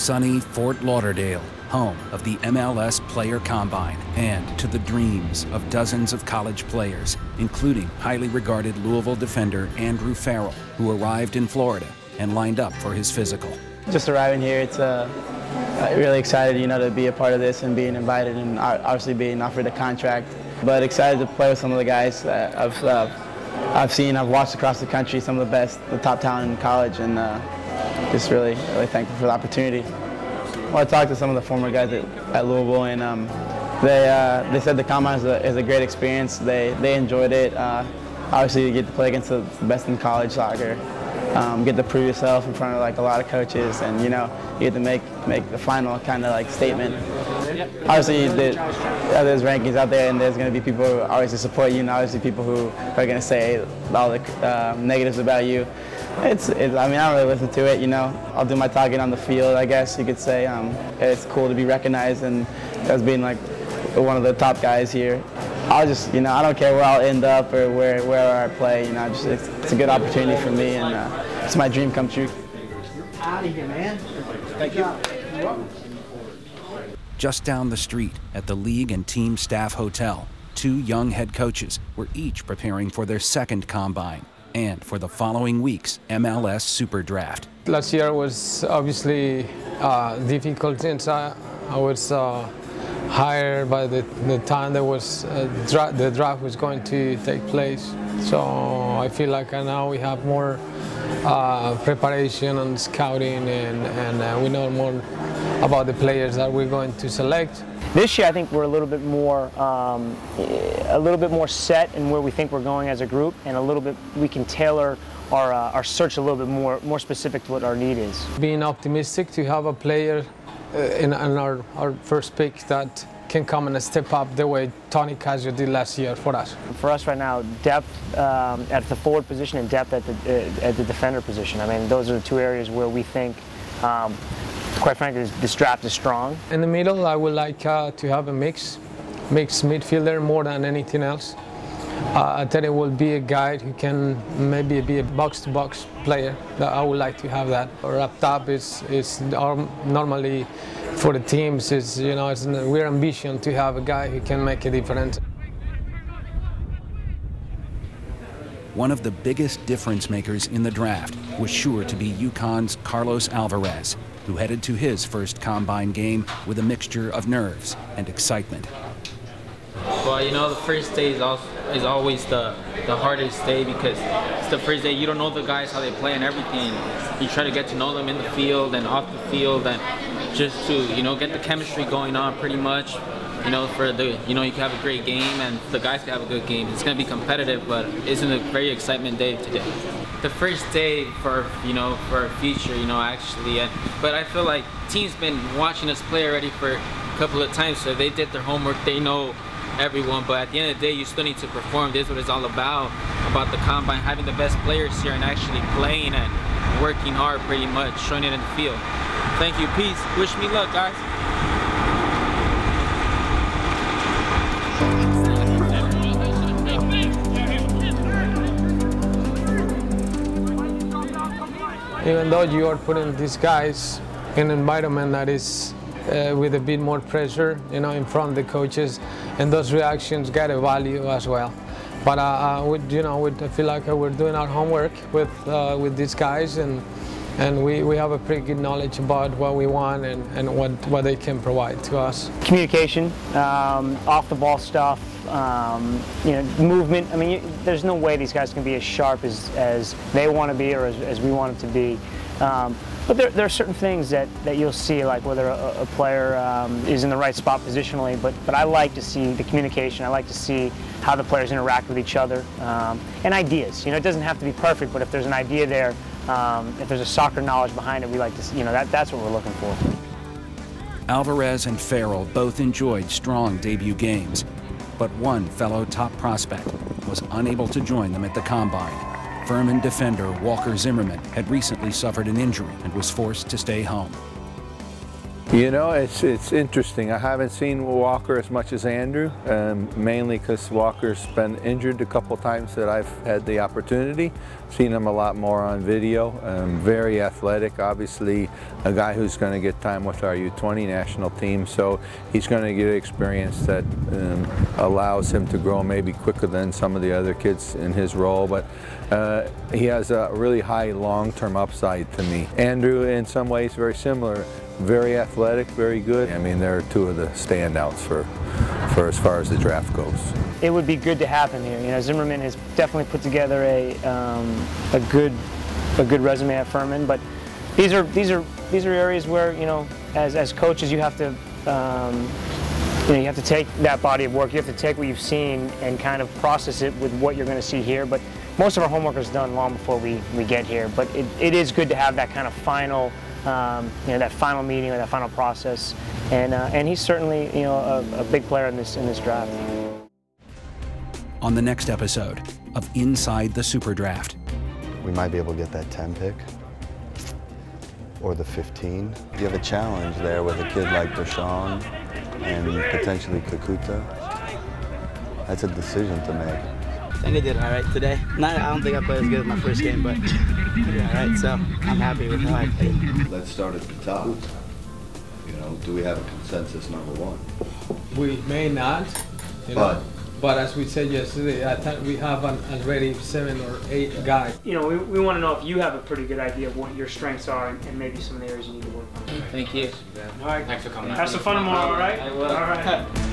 sunny Fort Lauderdale, home of the MLS Player Combine, and to the dreams of dozens of college players, including highly regarded Louisville defender Andrew Farrell, who arrived in Florida and lined up for his physical. Just arriving here, it's really excited, to be a part of this and being invited and obviously being offered a contract. But excited to play with some of the guys that I've watched across the country, some of the best, the top talent in college, and just really thankful for the opportunity. Well, I talked to some of the former guys at Louisville, and they said the Combine is a great experience. They enjoyed it. Obviously, you get to play against the best in college soccer. Get to prove yourself in front of a lot of coaches, and you get to make the final kind of statement. Obviously, there's rankings out there, and there's going to be people who always support you, and obviously people who are going to say all the negatives about you. I don't really listen to it. I'll do my talking on the field, I guess you could say. It's cool to be recognized and as being one of the top guys here. I'll just, I don't care where I'll end up or where I play. It's a good opportunity for me, and it's my dream come true. Out of here, man. Thank you. Just down the street at the league and team staff hotel, two young head coaches were each preparing for their second combine and for the following week's MLS SuperDraft. Last year was obviously difficult since I was hired by the time there was the draft was going to take place. So I feel like now we have more preparation and scouting, and we know more about the players that we're going to select. This year, I think we're a little bit more set in where we think we're going as a group, and we can tailor our search a little bit more specific to what our need is. Being optimistic to have a player in our first pick that can come and step up the way Tony Casio did last year for us. For us right now, depth at the forward position and depth at the defender position. Those are the two areas where we think, quite frankly, this draft is strong. In the middle, I would like to have a mixed midfielder more than anything else. I think it will be a guy who can maybe be a box-to-box player. I would like to have that. Or up top is normally for the teams it's we're ambition to have a guy who can make a difference. One of the biggest difference makers in the draft was sure to be UConn's Carlos Alvarez, who headed to his first combine game with a mixture of nerves and excitement. Well, the first day is always the hardest day because it's the first day. You don't know the guys, how they play and everything. You try to get to know them in the field and off the field, and just to get the chemistry going on pretty much. You can have a great game and the guys can have a good game. It's going to be competitive, but it's a very excitement day today. The first day for our future, actually. But I feel like team's been watching us play already for a couple of times, so they did their homework. They know everyone, but at the end of the day, you still need to perform. This is what it's all about the combine, having the best players here and actually playing and working hard pretty much, showing it in the field. Thank you, peace. Wish me luck, guys. Even though you are putting these guys in an environment that is with a bit more pressure, in front of the coaches, and those reactions get a value as well. But I feel like we're doing our homework with these guys, and we have a pretty good knowledge about what we want and what they can provide to us. Communication, off the ball stuff, movement. There's no way these guys can be as sharp as they want to be or as we want them to be. But there are certain things that you'll see, like whether a player is in the right spot positionally, but I like to see the communication. I like to see how the players interact with each other, and ideas. It doesn't have to be perfect, but if there's an idea there, if there's a soccer knowledge behind it, we like to see, that's what we're looking for. Alvarez and Farrell both enjoyed strong debut games, but one fellow top prospect was unable to join them at the Combine. Furman defender Walker Zimmerman had recently suffered an injury and was forced to stay home. You know, it's interesting. I haven't seen Walker as much as Andrew, mainly because Walker's been injured a couple times that I've had the opportunity. Seen him a lot more on video. Very athletic, obviously a guy who's going to get time with our U20 national team, so he's going to get experience that allows him to grow maybe quicker than some of the other kids in his role, but he has a really high long-term upside to me. Andrew, in some ways, very similar. Very athletic, very good. I mean, they're two of the standouts for as far as the draft goes. It would be good to have him here. You know, Zimmerman has definitely put together a good resume at Furman, but these are areas where, you know, as coaches, you have to you have to take that body of work. You have to take what you've seen and kind of process it with what you're going to see here. But most of our homework is done long before we get here. But it is good to have that kind of final. That final meeting or that final process, and he's certainly, you know, a big player in this draft. On the next episode of Inside the SuperDraft, we might be able to get that 10 pick or the 15. You have a challenge there with a kid like Deshaun and potentially Kakuta. That's a decision to make. I think I did all right today. I don't think I played as good as my first game, but I did all right, so I'm happy with how I played. Let's start at the top. You know, do we have a consensus number one? We may not, you know, but as we said yesterday, I think we have already 7 or 8 guys. You know, we want to know if you have a pretty good idea of what your strengths are and maybe some of the areas you need to work on. Thank you. All right. Thanks for coming. Have some fun tomorrow, all right? I will. All right.